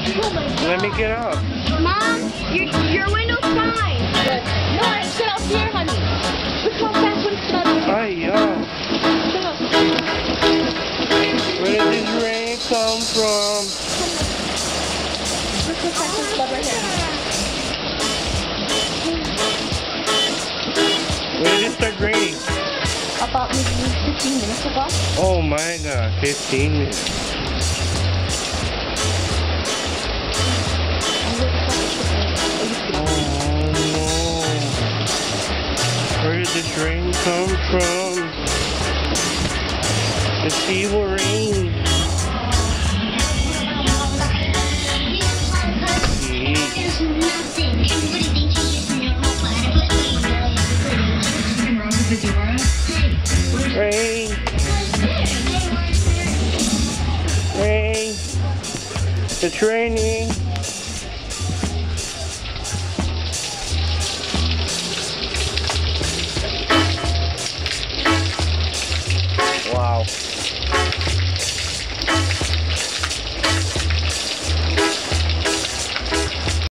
Oh my God. Let me get up. Mom, your window's fine. Good. No, it's good out here, honey. Look how fast when it's done. Ay, yeah. Where did this rain come from? Look how fast it's done right here. When did it start raining? About maybe 15 minutes ago. Oh my God, 15 minutes. Oh no. Where did this rain come from? It's evil rain. Rain. Rain. It's raining.